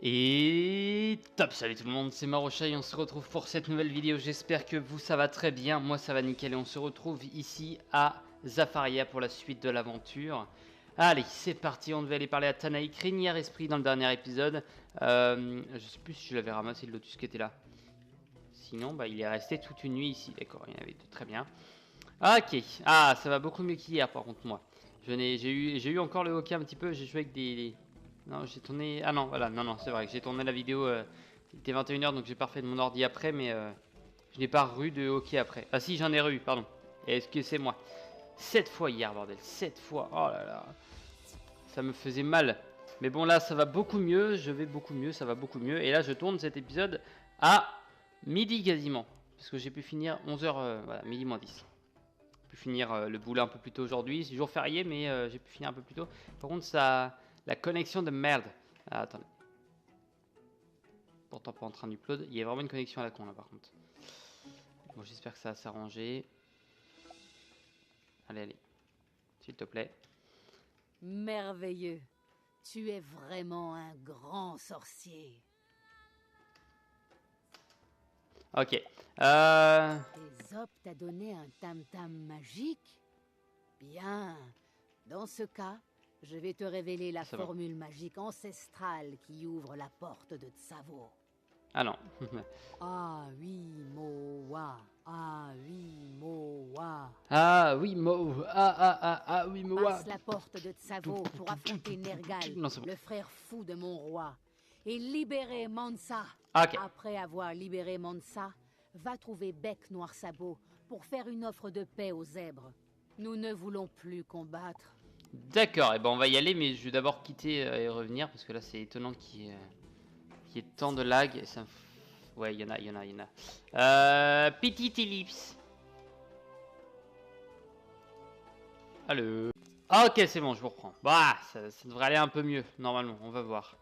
Et top, salut tout le monde, c'est Marocha et on se retrouve pour cette nouvelle vidéo. J'espère que vous ça va très bien, moi ça va nickel et on se retrouve ici à Zafaria pour la suite de l'aventure. Allez, c'est parti, on devait aller parler à Tanaï, crinière esprit dans le dernier épisode. Je sais plus si je l'avais ramassé le lotus qui était là. Sinon, bah il est resté toute une nuit ici, d'accord, il y en avait deux, très bien. Ok, ah ça va beaucoup mieux qu'hier par contre moi. J'ai eu encore le hockey un petit peu, j'ai joué avec des... Non, j'ai tourné... Ah non, voilà, non, c'est vrai que j'ai tourné la vidéo, il était 21 h donc j'ai pas refait de mon ordi après, mais je n'ai pas revu de hockey après. Ah si, j'en ai revu, pardon. Excusez-moi. 7 fois hier, bordel, 7 fois, oh là là. Ça me faisait mal. Mais bon, là, ça va beaucoup mieux, je vais beaucoup mieux, ça va beaucoup mieux. Et là, je tourne cet épisode à midi quasiment. Parce que j'ai pu finir 11 h, voilà, midi moins 10. J'ai pu finir le boulot un peu plus tôt aujourd'hui, c'est jour férié, mais j'ai pu finir un peu plus tôt. Par contre, ça... La connexion de merde. Ah, attendez. Pourtant pas en train d'upload. Il y a vraiment une connexion à la con là par contre. Bon, j'espère que ça va s'arranger. Allez, allez. S'il te plaît. Merveilleux. Tu es vraiment un grand sorcier. Ok. Ésope t'a donné un tam-tam magique? Bien. Dans ce cas, je vais te révéler la formule magique ancestrale qui ouvre la porte de Tsavo. Ah non. Ah oui, Moa. Ah oui, Moa. Ah oui, ah oui, Moa. Passe la porte de Tsavo pour affronter Nergal, bon. le frère fou de mon roi, et libérer Mansa. Okay. Après avoir libéré Mansa, va trouver Bec Noir Sabot pour faire une offre de paix aux zèbres. Nous ne voulons plus combattre. D'accord, et ben on va y aller, mais je vais d'abord quitter et revenir parce que là c'est étonnant qu'il y ait tant de lag. Et ça ouais, il y en a. Petite ellipse. Allô. Ah ok, c'est bon, je vous reprends. Bah, ça devrait aller un peu mieux normalement. On va voir.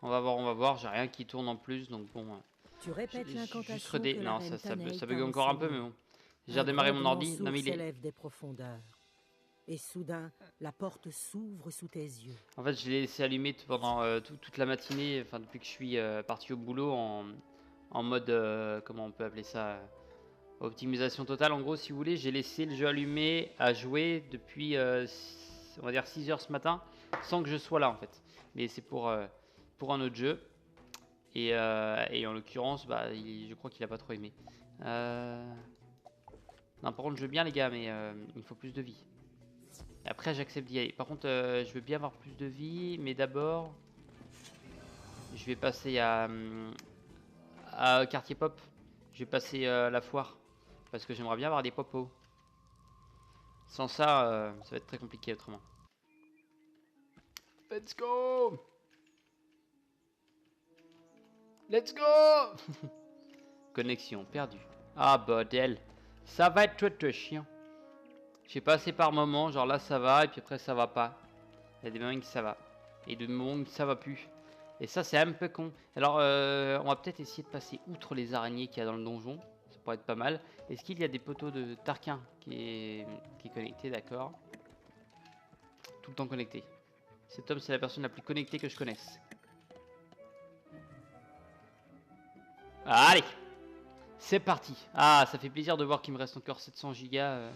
On va voir. J'ai rien qui tourne en plus, donc bon. Tu répètes l'incantation que non, ça bug encore un peu, mais bon. J'ai redémarré mon ordi. Non mais il est... des profondeurs. Et soudain, la porte s'ouvre sous tes yeux. En fait, je l'ai laissé allumé pendant toute la matinée, enfin depuis que je suis parti au boulot en mode, comment on peut appeler ça, optimisation totale. En gros, si vous voulez, j'ai laissé le jeu allumé à jouer depuis, on va dire 6 h ce matin, sans que je sois là en fait. Mais c'est pour un autre jeu. Et en l'occurrence, bah, je crois qu'il a pas trop aimé. Non, par contre, je veux bien les gars, mais il faut plus de vie. Après j'accepte d'y aller. Par contre je veux bien avoir plus de vie. Mais d'abord je vais passer à Quartier Pop. Je vais passer la foire. Parce que j'aimerais bien avoir des popos. Sans ça ça va être très compliqué autrement. Let's go. Let's go. Connexion perdue. Ah bordel. Ça va être très chiant. J'ai passé par moments, genre là ça va, et puis après ça va pas. Il y a des moments que ça va. Et des moments que ça va plus. Et ça c'est un peu con. Alors on va peut-être essayer de passer outre les araignées qu'il y a dans le donjon. Ça pourrait être pas mal. Est-ce qu'il y a des poteaux de Tarquin qui est connecté, d'accord. Tout le temps connecté. Cet homme c'est la personne la plus connectée que je connaisse. Allez. C'est parti. Ah, ça fait plaisir de voir qu'il me reste encore 700 gigas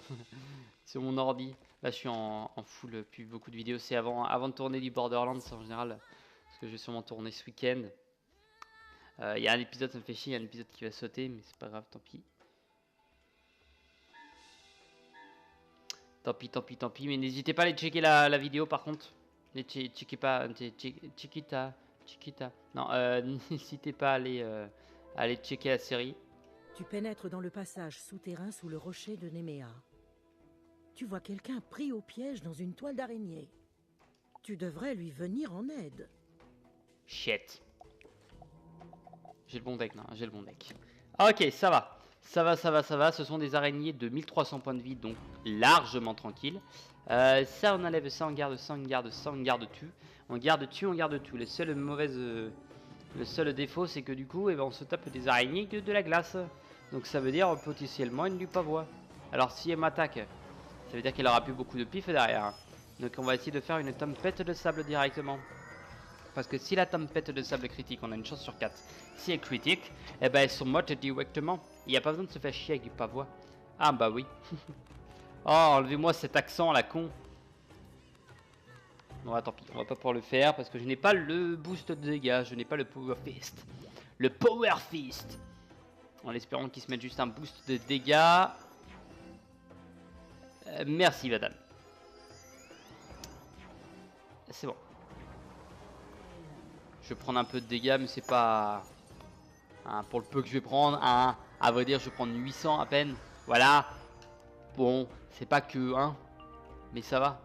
sur mon ordi. Là, je suis en full, plus beaucoup de vidéos. C'est avant de tourner du Borderlands en général. Parce que je vais sûrement tourner ce week-end. Il y a un épisode, ça me fait chier, il y a un épisode qui va sauter, mais c'est pas grave, tant pis. Tant pis. Mais n'hésitez pas à aller checker la vidéo par contre. Checkez pas, Chiquita. Non, n'hésitez pas à aller checker la série. Tu pénètres dans le passage souterrain sous le rocher de Néméa. Tu vois quelqu'un pris au piège dans une toile d'araignée. Tu devrais lui venir en aide. Shit. J'ai le bon deck, non, j'ai le bon deck. Ok, ça va. Ça va. Ce sont des araignées de 1300 points de vie, donc largement tranquille. Ça, on enlève ça, on garde ça, on garde ça, on garde tout. On garde tout. Le seul défaut, c'est que du coup, on se tape des araignées que de la glace. Donc ça veut dire potentiellement une du pavois. Alors si elle m'attaque, ça veut dire qu'elle aura plus beaucoup de pif derrière. Donc on va essayer de faire une tempête de sable directement. Parce que si la tempête de sable critique, on a une chance sur 4. Si elle critique, eh ben elles sont mortes directement. Il n'y a pas besoin de se faire chier avec du pavois. Ah bah oui. Oh, enlevez-moi cet accent à la con. Bon, tant pis, on va pas pouvoir le faire parce que je n'ai pas le boost de dégâts, je n'ai pas le Power Fist. Le Power Fist. En espérant qu'il se mette juste un boost de dégâts. Merci madame. C'est bon. Je vais prendre un peu de dégâts mais c'est pas... Hein, pour le peu que je vais prendre, hein, à vrai dire je vais prendre 800 à peine. Voilà. Bon, c'est pas que 1. Mais ça va.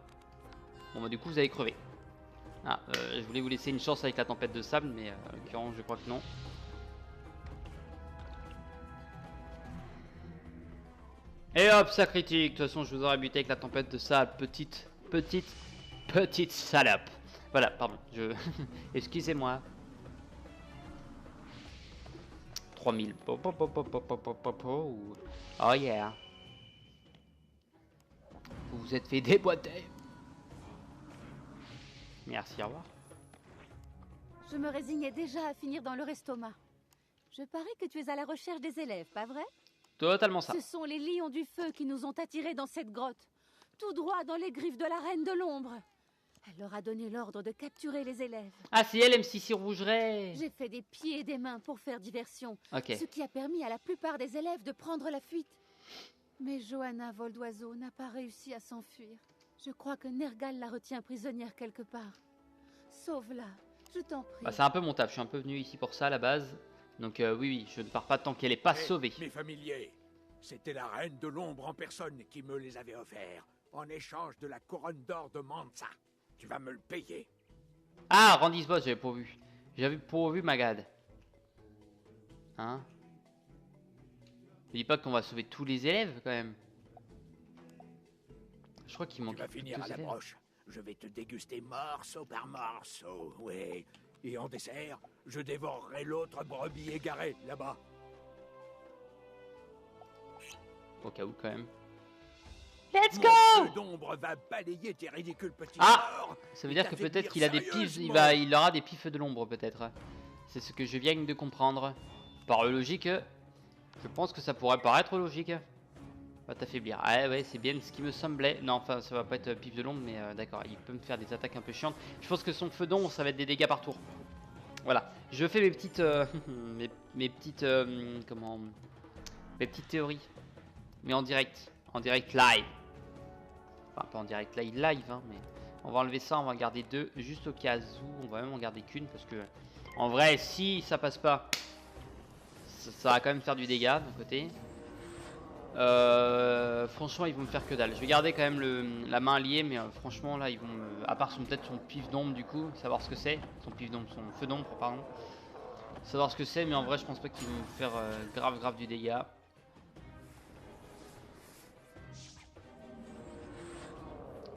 Bon bah du coup vous allez crever. Ah, je voulais vous laisser une chance avec la tempête de sable, mais en l'occurrence je crois que non. Et hop, ça critique. De toute façon je vous aurais buté avec la tempête de sable. Petite salope. Voilà, pardon, je... Excusez-moi. 3000. Oh yeah. Vous vous êtes fait déboîter. Merci, au revoir. Je me résignais déjà à finir dans leur estomac. Je parie que tu es à la recherche des élèves, pas vrai? Totalement ça. Ce sont les lions du feu qui nous ont attirés dans cette grotte, tout droit dans les griffes de la reine de l'ombre. Elle leur a donné l'ordre de capturer les élèves. Ah, c'est elle, M6 Rougeray. J'ai fait des pieds et des mains pour faire diversion, Ok. ce qui a permis à la plupart des élèves de prendre la fuite. Mais Johanna Voldoiseau n'a pas réussi à s'enfuir. Je crois que Nergal la retient prisonnière quelque part. Sauve-la, je t'en prie. Bah, c'est un peu mon taf, je suis un peu venu ici pour ça à la base. Donc oui, je ne pars pas tant qu'elle n'est pas sauvée. Mes familiers, c'était la reine de l'ombre en personne qui me les avait offerts, en échange de la couronne d'or de Mansa. Tu vas me le payer. Ah, Randy's boss, j'avais pourvu. J'avais pourvu Magad. Hein? Je dis pas qu'on va sauver tous les élèves quand même. Je crois qu'il manque. Tu vas finir à la broche. Je vais te déguster morceau par morceau, oui. Et en dessert, je dévorerai l'autre brebis égarée, là-bas. Au cas où quand même. Let's go! Mon feu d'ombre va balayer tes ridicules petits corps. Ça veut dire que peut-être qu'il a des pifs, sérieusement. il aura des pifs de l'ombre peut-être. C'est ce que je viens de comprendre. Par logique, je pense que ça pourrait paraître logique. Va t'affaiblir. Ah ouais, c'est bien ce qui me semblait. Non, enfin, ça va pas être pif de l'ombre, mais d'accord, il peut me faire des attaques un peu chiantes. Je pense que son feu d'ombre, ça va être des dégâts par tour. Voilà, je fais mes petites, mes petites théories, mais en direct live. Enfin, pas en direct live, hein, mais on va enlever ça, on va en garder 2 juste au cas où. On va même en garder qu'une parce que, en vrai, si ça passe pas, ça va quand même faire du dégât d'un côté. Franchement, ils vont me faire que dalle. Je vais garder quand même la main alliée, mais franchement, là, ils vont à part peut-être son pif d'ombre, du coup, savoir ce que c'est. Son pif d'ombre, son feu d'ombre, pardon. Savoir ce que c'est, mais en vrai, je pense pas qu'ils vont me faire grave du dégât.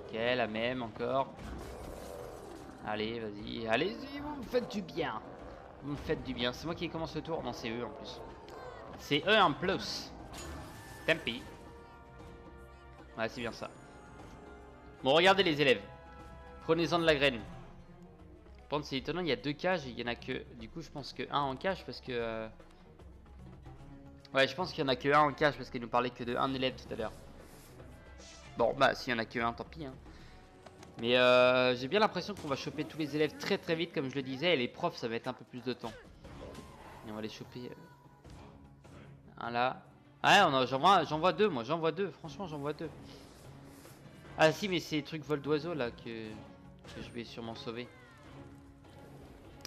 Ok, la même encore. Allez, vas-y, allez-y, vous me faites du bien. Vous me faites du bien. C'est moi qui commence le tour. Non, c'est eux en plus. C'est eux en plus. Tant pis. Ouais, c'est bien ça. Bon, regardez les élèves. Prenez-en de la graine. Par contre, c'est étonnant, il y a 2 cages et il y en a que... Du coup, je pense que 1 en cage parce que... Ouais, je pense qu'il y en a que 1 en cage parce qu'il nous parlait que de 1 élève tout à l'heure. Bon, bah, s'il y en a que 1, tant pis, hein. Mais j'ai bien l'impression qu'on va choper tous les élèves très vite, comme je le disais, et les profs, ça va être un peu plus de temps. Et on va les choper... Un là... Ouais, j'en vois 2, moi, j'en vois 2, franchement, j'en vois 2. Ah si, mais c'est les trucs vol d'oiseau, là, que je vais sûrement sauver.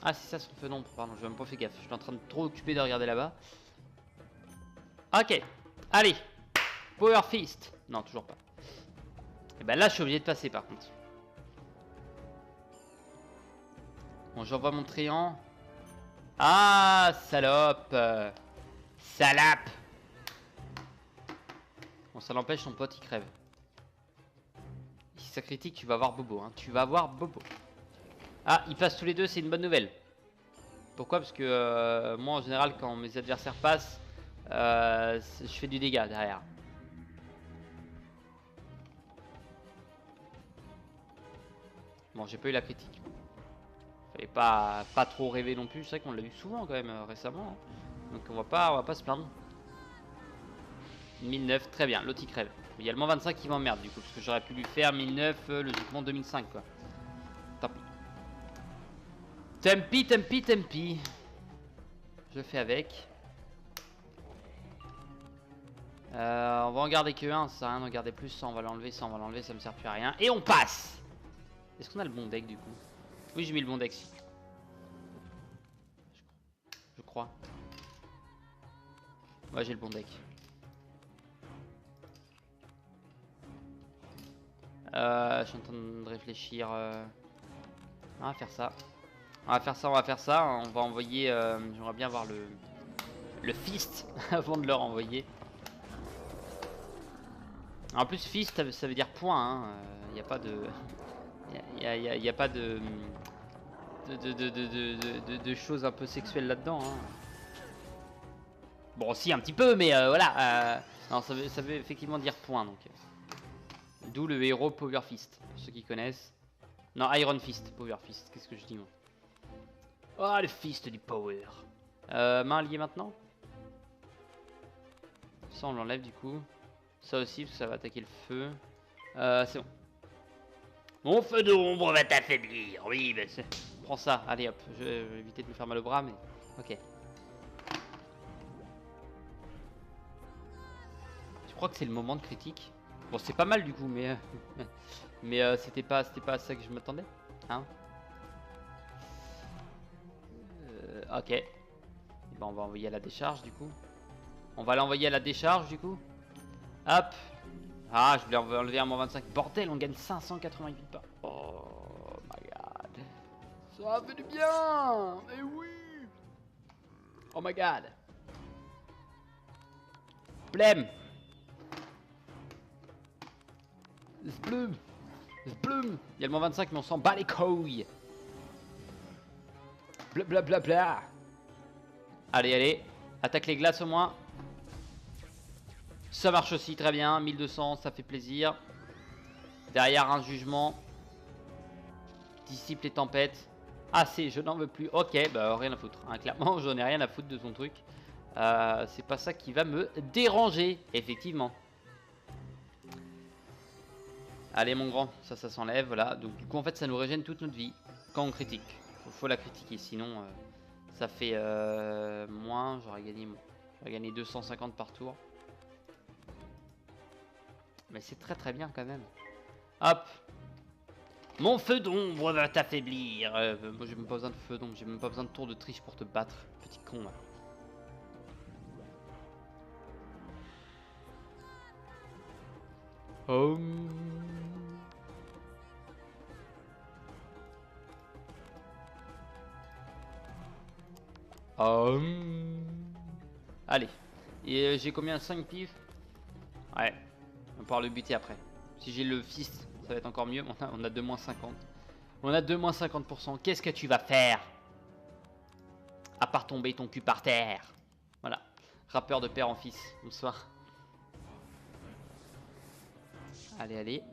Ah, c'est ça son feu d'ombre, pardon, j'ai même pas fait gaffe. Je suis en train de trop occuper de regarder là-bas. Ok, allez. Power Fist. Non, toujours pas. Et ben là, je suis obligé de passer, par contre. Bon, j'envoie mon tréant. Ah, salope. Salope. Bon, ça l'empêche, son pote, il crève. Si ça critique, tu vas voir Bobo, hein. Tu vas voir Bobo. Ah, ils passent tous les deux, c'est une bonne nouvelle. Pourquoi? Parce que moi, en général, quand mes adversaires passent, je fais du dégât derrière. Bon, j'ai pas eu la critique. Fallait pas trop rêver non plus. C'est vrai qu'on l'a eu souvent quand même récemment. Hein. Donc on va pas se plaindre. 1009, très bien, l'autre il crève. Il y a le moins 25 qui m'emmerde du coup, parce que j'aurais pu lui faire 1009, logiquement 2005 quoi. Tant pis. Tempi. Je fais avec. On va en garder que un, ça sert à rien d'en garder plus, ça on va l'enlever, ça me sert plus à rien. Et on passe. Est-ce qu'on a le bon deck du coup? Oui, j'ai mis le bon deck si. Je crois. Ouais, j'ai le bon deck. Je suis en train de réfléchir. On va faire ça. On va faire ça. On va envoyer. J'aimerais bien voir le fist avant de le renvoyer. En plus, fist, ça veut dire point. Il n'y a pas de. Il n'y a pas de choses un peu sexuelles là-dedans. Hein. Bon, si, un petit peu, mais voilà. Non, ça veut effectivement dire point. Donc. D'où le héros Power Fist, pour ceux qui connaissent. Non, Iron Fist, Power Fist. Qu'est-ce que je dis moi? Oh, le fist du power. Main liée maintenant. Ça, on l'enlève du coup. Ça aussi, parce que ça va attaquer le feu. C'est bon. Mon feu d'ombre va t'affaiblir. Oui, ben c'est... Prends ça, allez hop. Je vais éviter de me faire mal au bras, mais... Ok. Je crois que c'est le moment de critique. Bon, c'est pas mal du coup, mais... mais c'était pas à ça que je m'attendais. Hein? Ok. Et ben, on va envoyer à la décharge du coup. On va l'envoyer à la décharge du coup. Hop. Ah, je voulais enlever un moins 25. Bordel, on gagne 588 pas. Oh my god. Ça fait du bien. Mais oui. Oh my god. Blême. Zbloum. Zbloum. Il y a le moins 25 mais on s'en bat les couilles. Bla. Allez. Attaque les glaces au moins. Ça marche aussi très bien. 1200, ça fait plaisir. Derrière un jugement. Dissipe les tempêtes. Assez, je n'en veux plus. Ok, bah rien à foutre. Hein, clairement, j'en ai rien à foutre de son truc. C'est pas ça qui va me déranger, effectivement. Allez mon grand, ça s'enlève, voilà. Donc du coup en fait ça nous régène toute notre vie quand on critique. Faut la critiquer, sinon ça fait moins, j'aurais gagné 250 par tour. Mais c'est très bien quand même. Hop. Mon feu d'ombre va t'affaiblir. Moi j'ai même pas besoin de feu d'ombre, j'ai même pas besoin de tour de triche pour te battre, petit con là. Allez. Et j'ai combien? 5 pifs. Ouais. On va pouvoir le buter après. Si j'ai le fist, ça va être encore mieux. On a 2-50. On a 2-50%. Qu'est-ce que tu vas faire? À part tomber ton cul par terre. Voilà. Rappeur de père en fils. Bonsoir. Allez.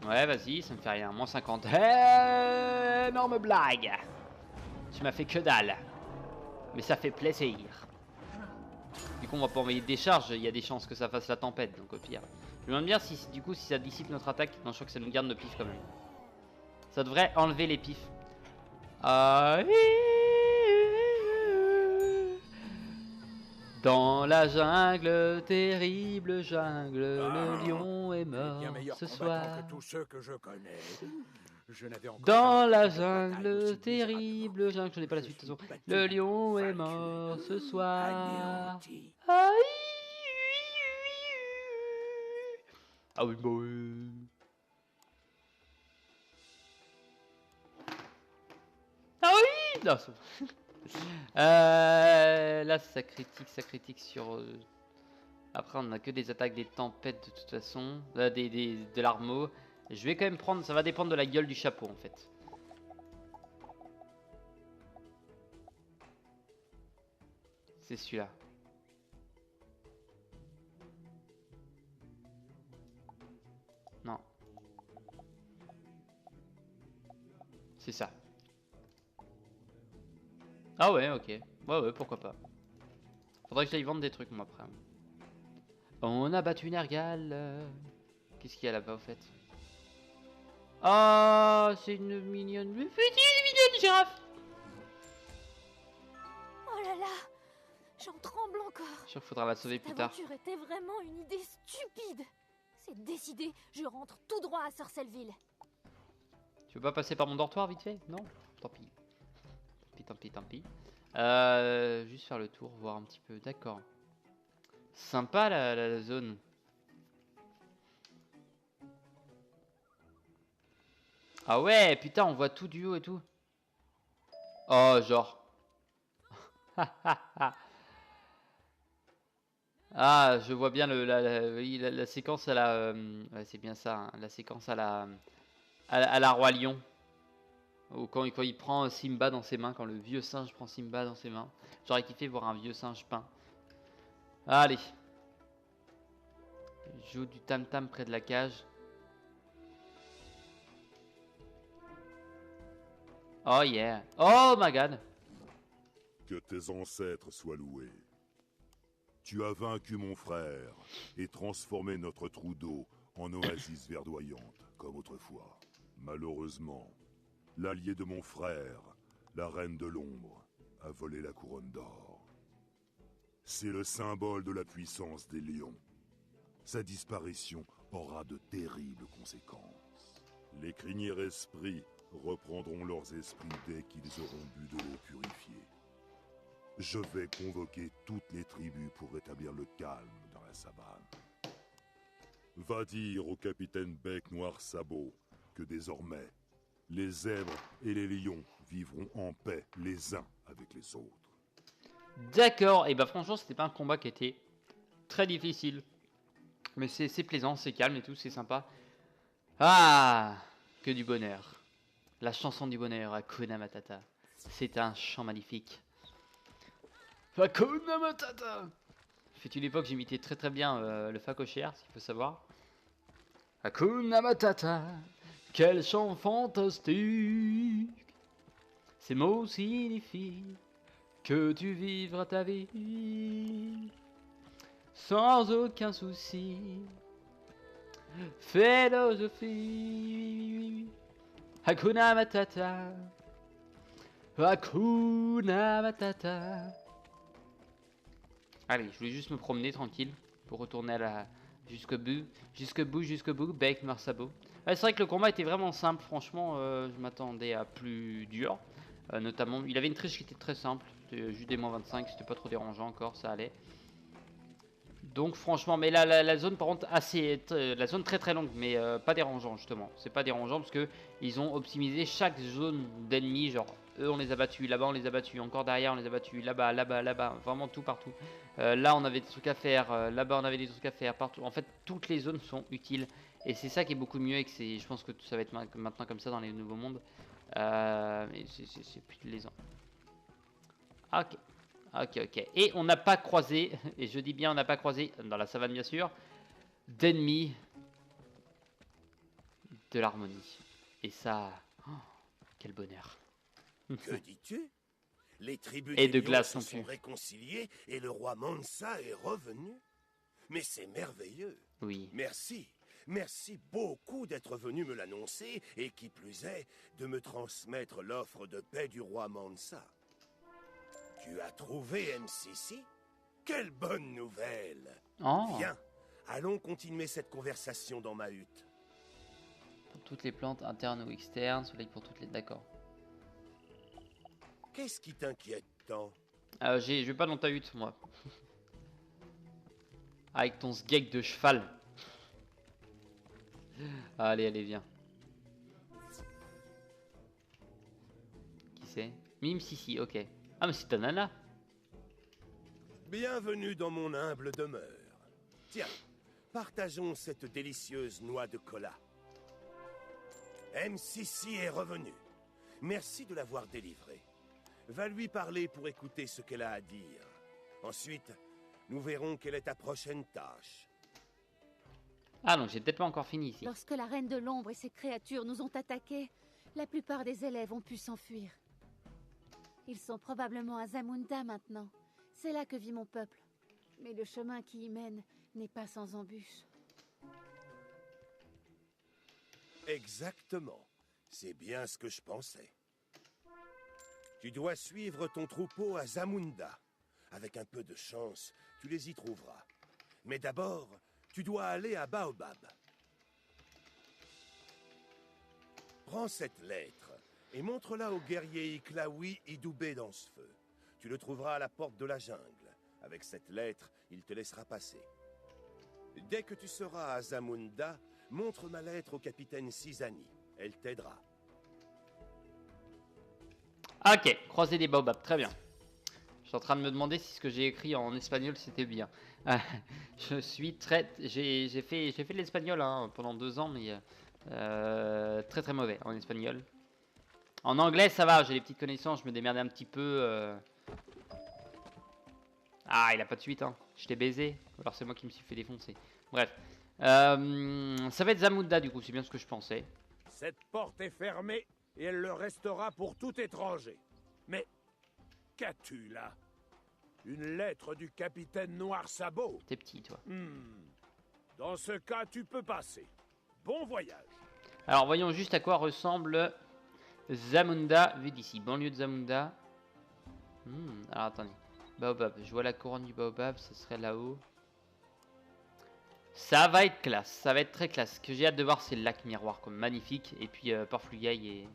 Ouais, vas-y, ça me fait rien. Moins 50. Énorme blague. Tu m'as fait que dalle. Mais ça fait plaisir. Du coup, on va pas envoyer des charges. Il y a des chances que ça fasse la tempête. Donc, au pire. Je me demande bien si, du coup, si ça dissipe notre attaque. Non, je crois que ça nous garde nos pifs quand même. Ça devrait enlever les pifs. Dans la jungle, terrible jungle, le lion est mort ce soir. Que tous ceux que je connais. Dans la jungle, terrible jungle, je n'ai pas la suite de toute façon. Le lion est mort ce soir. Ah oui, bah oui. Ah oui. Non, là, ça critique sur... Après, on n'a que des attaques des tempêtes de toute façon. De l'armeau. Je vais quand même prendre... Ça va dépendre de la gueule du chapeau, en fait. C'est celui-là. Non. Ah ouais, ok. Ouais, pourquoi pas. Faudrait que j'aille vendre des trucs, moi, après. On a battu Nergal. Qu'est-ce qu'il y a là-bas, au fait? Ah, c'est une mignonne... Petite mignonne girafe. Oh là là, j'en tremble encore. Je suis sûr qu'il faudra la sauver plus tard. Cette aventure était vraiment une idée stupide. C'est décidé, je rentre tout droit à Sorcelleville. Tu veux pas passer par mon dortoir vite fait? Non? Tant pis. Tant pis. Juste faire le tour, voir un petit peu. D'accord. Sympa la zone. Ah ouais, putain, on voit tout du haut et tout. Oh, genre. Ah, je vois bien la séquence à la... ouais, c'est bien ça, hein, la séquence à la Roi Lion. Ou quand il prend Simba dans ses mains, quand le vieux singe prend Simba dans ses mains. J'aurais kiffé voir un vieux singe peint. Allez. Je joue du tam-tam près de la cage. Oh yeah. Oh my god. Que tes ancêtres soient loués. Tu as vaincu mon frère et transformé notre trou d'eau en oasis verdoyante, comme autrefois. Malheureusement, l'allié de mon frère, la reine de l'ombre, a volé la couronne d'or. C'est le symbole de la puissance des lions. Sa disparition aura de terribles conséquences. Les criniers esprits reprendront leurs esprits dès qu'ils auront bu de l'eau purifiée. Je vais convoquer toutes les tribus pour rétablir le calme dans la savane. Va dire au capitaine Bec Noir Sabot que désormais, les zèbres et les lions vivront en paix les uns avec les autres. D'accord, et bah franchement c'était pas un combat qui était très difficile. Mais c'est plaisant, c'est calme et tout, c'est sympa. Ah, que du bonheur. La chanson du bonheur, Hakuna Matata. C'est un chant magnifique. Hakuna Matata. Fut une époque j'imitais très bien le facochère, s'il faut savoir. Hakuna Matata. Quel chant fantastique. Ces mots signifient que tu vivras ta vie sans aucun souci. Philosophie. Hakuna Matata. Hakuna Matata. Allez, je voulais juste me promener tranquille pour retourner à jusqu'au bout, Bec Noir Sabot. Ouais, c'est vrai que le combat était vraiment simple, franchement, je m'attendais à plus dur. Notamment, il avait une triche qui était très simple, c'était juste des -25, c'était pas trop dérangeant encore, ça allait. Donc franchement, mais la zone par contre la zone très longue, mais pas dérangeant justement. C'est pas dérangeant parce que ils ont optimisé chaque zone d'ennemis, genre eux on les a battus, là-bas on les a battus, encore derrière on les a battus, là-bas, vraiment tout partout. Là on avait des trucs à faire, là-bas on avait des trucs à faire, partout. En fait toutes les zones sont utiles et c'est ça qui est beaucoup mieux et que je pense que ça va être maintenant comme ça dans les nouveaux mondes. Et c'est plus plaisant. Ok. Et on n'a pas croisé, et je dis bien on n'a pas croisé, dans la savane bien sûr, d'ennemis de l'harmonie. Et ça, oh, quel bonheur. Que dis-tu? Les tribus Et des de lions glace se non sont plus. réconciliées et le roi Mansa est revenu. Mais c'est merveilleux. Oui. Merci beaucoup d'être venu me l'annoncer et qui plus est, de me transmettre l'offre de paix du roi Mansa. Tu as trouvé MCC? Quelle bonne nouvelle! Oh. Viens, allons continuer cette conversation dans ma hutte. Pour toutes les plantes internes ou externes, soleil pour toutes les... D'accord. Qu'est-ce qui t'inquiète tant? Je vais pas dans ta hutte, moi. Avec ton sgeg de cheval. Allez, viens. Qui c'est? Mime Sissi, ok. Ah mais c'est ta nana. Bienvenue dans mon humble demeure. Tiens, partageons cette délicieuse noix de cola. MCC est revenue. Merci de l'avoir délivrée. Va lui parler pour écouter ce qu'elle a à dire. Ensuite, nous verrons quelle est ta prochaine tâche. Ah donc j'ai peut-être pas encore fini ici. Lorsque la Reine de l'Ombre et ses créatures nous ont attaqués, la plupart des élèves ont pu s'enfuir. Ils sont probablement à Zamunda maintenant. C'est là que vit mon peuple. Mais le chemin qui y mène n'est pas sans embûches. Exactement. C'est bien ce que je pensais. Tu dois suivre ton troupeau à Zamunda. Avec un peu de chance, tu les y trouveras. Mais d'abord, tu dois aller à Baobab. Prends cette lettre et montre-la au guerrier Iklaoui Idoubé dans ce feu. Tu le trouveras à la porte de la jungle. Avec cette lettre, il te laissera passer. Dès que tu seras à Zamunda, montre ma lettre au capitaine Sizani. Elle t'aidera. Ok, croiser des baobabs, très bien. Je suis en train de me demander si ce que j'ai écrit en espagnol c'était bien. Je suis très... J'ai fait de l'espagnol hein, pendant 2 ans, mais très très mauvais en espagnol. En anglais ça va, j'ai des petites connaissances, je me démerdais un petit peu. Ah, il a pas de suite, hein. Je t'ai baisé. Alors c'est moi qui me suis fait défoncer. Bref. Ça va être Zamunda du coup, c'est bien ce que je pensais. Cette porte est fermée et elle le restera pour tout étranger. Mais qu'as-tu là? Une lettre du capitaine Noir Sabot? T'es petit, toi. Dans ce cas, tu peux passer. Bon voyage. Alors voyons juste à quoi ressemble Zamunda vu d'ici. Banlieue de Zamunda. Alors attendez. Baobab, je vois la couronne du baobab, ce serait là-haut. Ça va être classe, ça va être très classe. Ce que j'ai hâte de voir, c'est le lac miroir, comme magnifique. Et puis Porflugaï et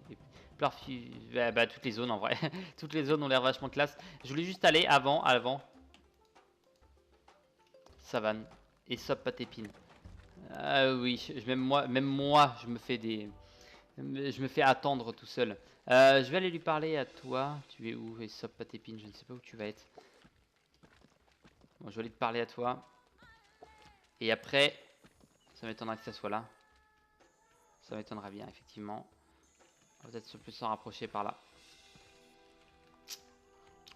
toutes les zones en vrai. Toutes les zones ont l'air vachement classe. Je voulais juste aller avant. Savane et Sop Patépine. Oui, même moi, je me fais attendre tout seul. Je vais aller lui parler à toi. Tu es où, Sop Patépine? Je ne sais pas où tu vas être. Bon, je vais aller te parler à toi. Et après, ça m'étonnerait que ça soit là. Ça m'étonnerait bien, effectivement. On va peut-être plus s'en rapprocher par là.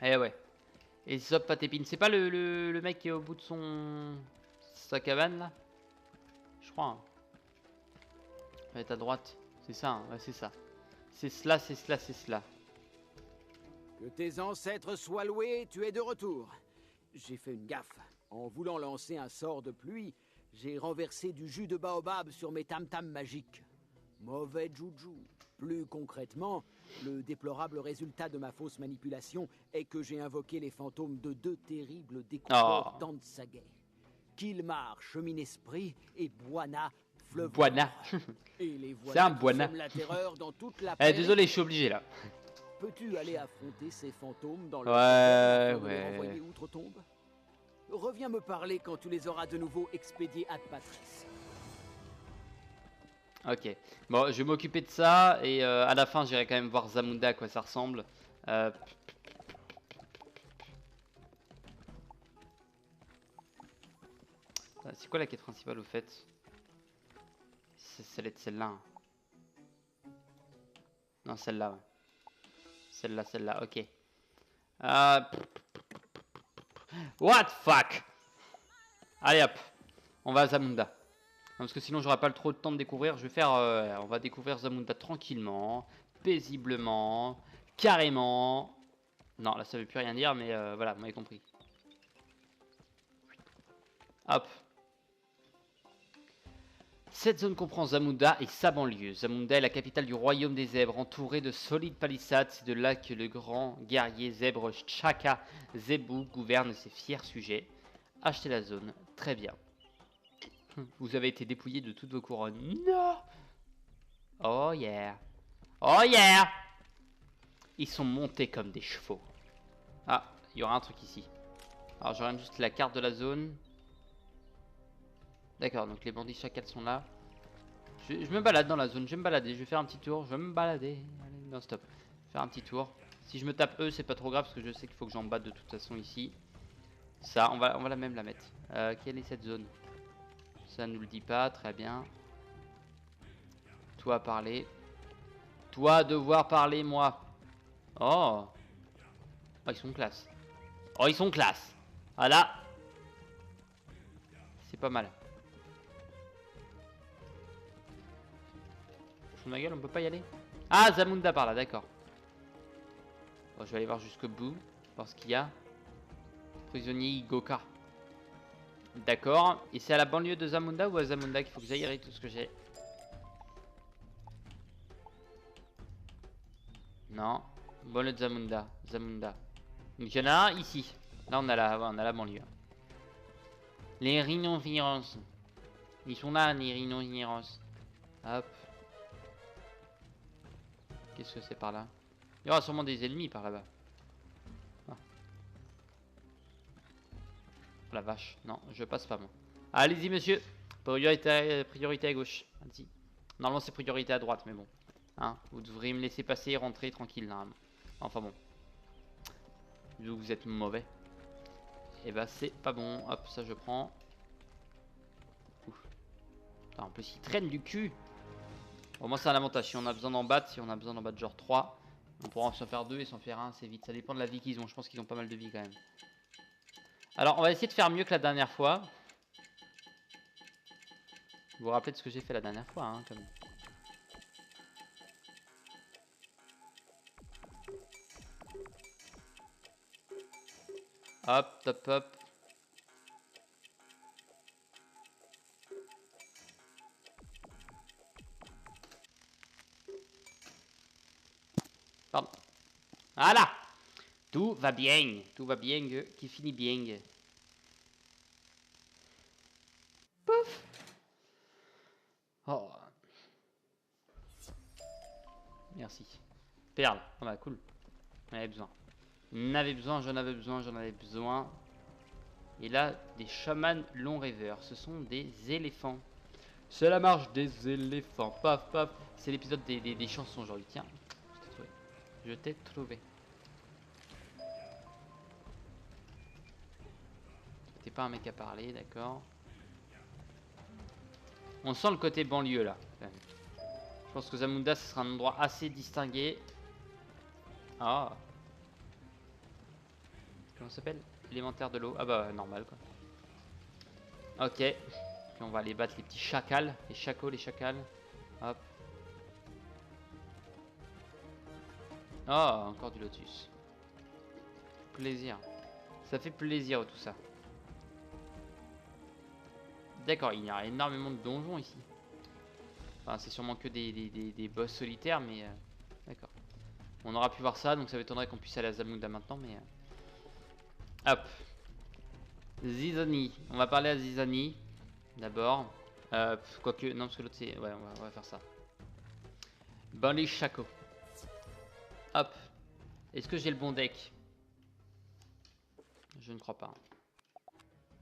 Eh ouais. Et Sop Patépine, c'est pas le mec qui est au bout de sa cabane là? Je crois. Hein. Il va être à droite. C'est ça, hein. Ouais, c'est ça. C'est cela, c'est cela, c'est cela. Que tes ancêtres soient loués, tu es de retour. J'ai fait une gaffe. En voulant lancer un sort de pluie, j'ai renversé du jus de baobab sur mes tam-tams magiques. Mauvais juju. Plus concrètement, le déplorable résultat de ma fausse manipulation est que j'ai invoqué les fantômes de 2 terribles découpeurs d'Antsagay. Kilmar, chemine-esprit, et Boana, fleuve. Boana. C'est un Boana. La terreur dans toute la désolé, je suis obligé là. Peux-tu aller affronter ces fantômes dans le ouais. renvoyer outre-tombe? Reviens me parler quand tu les auras de nouveau expédiés ad Patrice. Ok, bon, je vais m'occuper de ça et à la fin, j'irai quand même voir Zamunda à quoi ça ressemble. C'est quoi la quête principale au fait? C'est celle-là. Hein. Non, celle-là. Ouais. Celle-là, ok. What fuck? Allez hop, on va à Zamunda. Parce que sinon j'aurai pas trop de temps de découvrir. Je vais faire, on va découvrir Zamunda tranquillement, paisiblement, carrément. Non, là ça veut plus rien dire, mais voilà, vous m'avez compris. Hop. Cette zone comprend Zamunda et sa banlieue. Zamunda est la capitale du royaume des zèbres, entourée de solides palissades. C'est de là que le grand guerrier zèbre Chaka Zebu gouverne ses fiers sujets. Achetez la zone, très bien. Vous avez été dépouillé de toutes vos couronnes. Non. Oh yeah. Oh yeah. Ils sont montés comme des chevaux. Ah, il y aura un truc ici. Alors je regarde juste la carte de la zone. D'accord, donc les bandits chacals sont là. Je me balade dans la zone, je vais me balader, je vais faire un petit tour, je vais me balader. Allez, non stop. Faire un petit tour. Si je me tape eux, c'est pas trop grave parce que je sais qu'il faut que j'en batte de toute façon ici. Ça, on va la même la mettre. Quelle est cette zone? Ça ne nous le dit pas, très bien. Toi parler. Toi devoir parler, moi. Oh. Oh, ils sont classe. Oh, ils sont classe. Voilà. C'est pas mal. Je fous ma gueule, on peut pas y aller. Ah, Zamunda par là, d'accord. Bon, je vais aller voir jusqu'au bout. Parce qu'il y a prisonnier Igoka. D'accord. Et c'est à la banlieue de Zamunda ou à Zamunda qu'il faut que j'aille avec tout ce que j'ai? Non. Banlieue de Zamunda. Zamunda. Donc il y en a un ici. Là on a la banlieue. Les rhinocéros. Ils sont là les rhinocéros. Hop. Qu'est-ce que c'est par là? Il y aura sûrement des ennemis par là-bas. Ah. La vache. Non, je passe pas moi. Allez-y monsieur. Priorité à gauche. Allez-y. Normalement c'est priorité à droite mais bon. Hein, vous devriez me laisser passer et rentrer tranquille normalement. Enfin bon. Vu que vous êtes mauvais. Et bah c'est pas bon. Hop, ça je prends. Ouf. Putain, en plus il traîne du cul. Au moins c'est un avantage. Si on a besoin d'en battre, si on a besoin d'en battre genre 3, on pourra s'en faire 2 et s'en faire 1 assez vite. Ça dépend de la vie qu'ils ont. Je pense qu'ils ont pas mal de vie quand même. Alors on va essayer de faire mieux que la dernière fois. Vous vous rappelez de ce que j'ai fait la dernière fois hein, quand même. Hop, top, hop. Pardon. Voilà. Tout va bien. Tout va bien. Qui finit bien. Pouf. Oh. Merci. Perle. Oh bah cool. On avait besoin. J'en avais besoin. Et là, des chamans longs rêveurs. Ce sont des éléphants. C'est la marche des éléphants. Paf, paf. C'est l'épisode des chansons aujourd'hui. Tiens, je t'ai trouvé. T'es pas un mec à parler, d'accord. On sent le côté banlieue là. Je pense que Zamunda, ce sera un endroit assez distingué. Ah. Comment ça s'appelle? Élémentaire de l'eau. Ah bah normal quoi. Ok. Puis on va aller battre les petits chacals. Les chacos, les chacals. Hop. Oh, encore du lotus. Plaisir. Ça fait plaisir tout ça. D'accord, il y a énormément de donjons ici. Enfin, c'est sûrement que des boss solitaires, mais... d'accord. On aura pu voir ça, donc ça m'étonnerait qu'on puisse aller à Zamunda maintenant, mais... Hop. Zizani. On va parler à Zizani. D'abord. Quoique... Non, parce que l'autre c'est... Ouais, on va faire ça. Bon, les chacos. Hop. Est-ce que j'ai le bon deck? Je ne crois pas.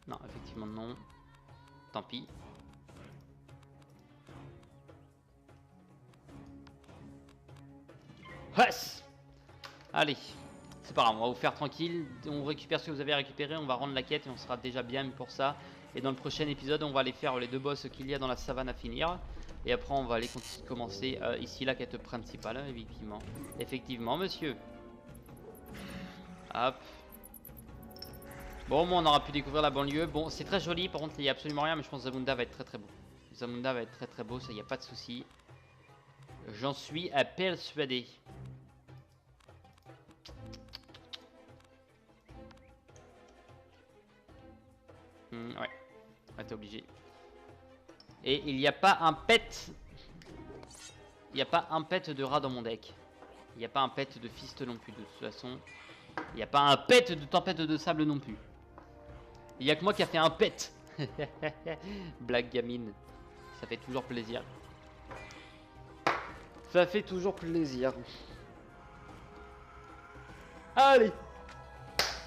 Non, effectivement non. Tant pis. Yes. Allez. C'est pas grave, on va vous faire tranquille. On récupère ce que vous avez récupéré. On va rendre la quête et on sera déjà bien pour ça. Et dans le prochain épisode, on va aller faire les 2 boss qu'il y a dans la savane à finir. Et après, on va aller commencer ici la quête principale, effectivement. Effectivement, monsieur. Hop. Bon, moi, on aura pu découvrir la banlieue. Bon, c'est très joli. Par contre, il n'y a absolument rien. Mais je pense que Zamunda va être très très beau. Zamunda va être très très beau. Ça, il n'y a pas de souci. J'en suis persuadé. Ouais. Ouais, t'es obligé. Et il n'y a pas un pet. Il n'y a pas un pet de rat dans mon deck. Il n'y a pas un pet de fist non plus. De toute façon. Il n'y a pas un pet de tempête de sable non plus. Il n'y a que moi qui a fait un pet. Blague gamine. Ça fait toujours plaisir. Ça fait toujours plaisir. Allez.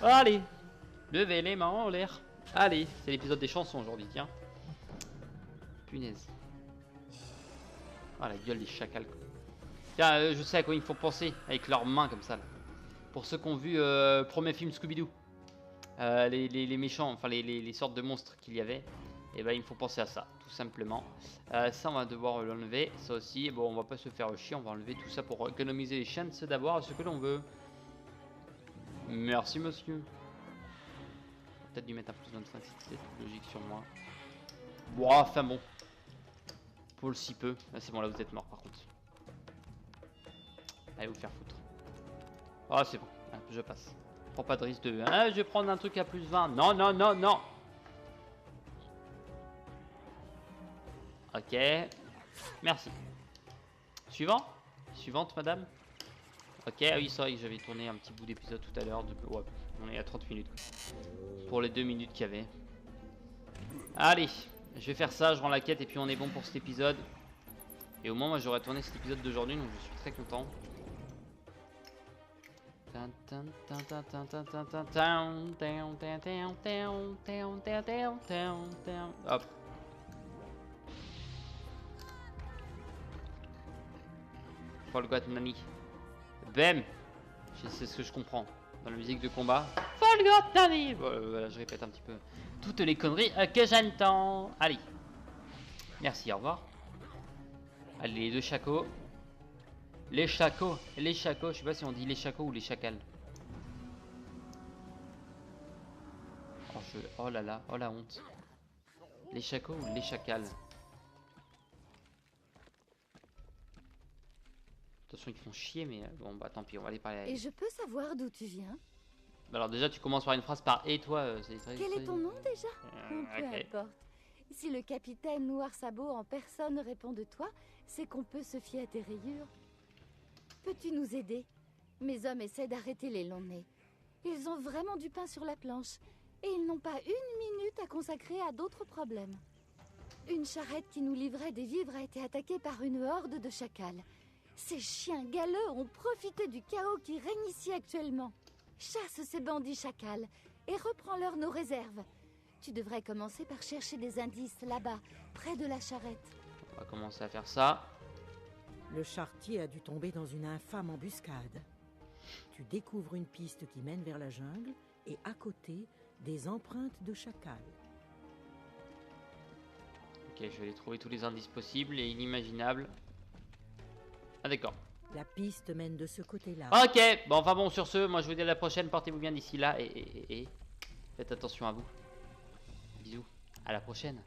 Allez. Levez les mains en l'air. Allez, c'est l'épisode des chansons aujourd'hui, tiens. Punaise. Ah, la gueule des chacals. Tiens, je sais à quoi il faut penser avec leurs mains comme ça. Là. Pour ceux qui ont vu premier film Scooby-Doo, les méchants, enfin les sortes de monstres qu'il y avait, et ben il me faut penser à ça, tout simplement. Ça, on va devoir l'enlever. Ça aussi, bon, on va pas se faire chier, on va enlever tout ça pour économiser les chances d'avoir ce que l'on veut. Merci, monsieur. Peut-être dû mettre un plus 25, c'est peut-être logique sur moi. Bon, enfin bon. Pour le si peu. Ah, c'est bon, là vous êtes mort par contre. Allez vous faire foutre. Ah, c'est bon. Ah, je passe. Prends pas de risque de... Ah, je vais prendre un truc à plus 20. Non, non, non, non. Ok. Merci. Suivant. Suivante, madame. Ok, ah oui, c'est vrai que j'avais tourné un petit bout d'épisode tout à l'heure. Ouais, on est à 30 minutes. Quoi. Pour les 2 minutes qu'il y avait. Allez, je vais faire ça, je rends la quête et puis on est bon pour cet épisode. Et au moins, moi, j'aurais tourné cet épisode d'aujourd'hui, donc je suis très content. Hop. Forgot Nani. Bam. C'est ce que je comprends dans la musique de combat. Forgot Nani. Voilà, je répète un petit peu toutes les conneries que j'entends. Allez. Merci, au revoir. Allez, les deux chacos. Les chacos. Les chacos. Je sais pas si on dit les chacos ou les chacals. Oh là là. Oh la honte. Les chacos ou les chacals. Attention, ils font chier, mais bon, bah tant pis, on va aller parler à elle. Et je peux savoir d'où tu viens? Alors déjà, tu commences par une phrase par « et toi ». Quel est ton nom déjà? Peu Ok. importe. Si le capitaine Noir Sabot en personne répond de toi, c'est qu'on peut se fier à tes rayures. Peux-tu nous aider? Mes hommes essaient d'arrêter les longs nez. Ils ont vraiment du pain sur la planche. Et ils n'ont pas une minute à consacrer à d'autres problèmes. Une charrette qui nous livrait des vivres a été attaquée par une horde de chacals. Ces chiens galeux ont profité du chaos qui règne ici actuellement. Chasse ces bandits chacals et reprends-leur nos réserves. Tu devrais commencer par chercher des indices là-bas, près de la charrette. On va commencer à faire ça. Le charretier a dû tomber dans une infâme embuscade. Tu découvres une piste qui mène vers la jungle et à côté, des empreintes de chacal. Ok, je vais aller trouver tous les indices possibles et inimaginables. Ah d'accord. La piste mène de ce côté-là. Ok, bon enfin bon, sur ce, moi je vous dis à la prochaine, portez-vous bien d'ici là et faites attention à vous. Bisous, à la prochaine.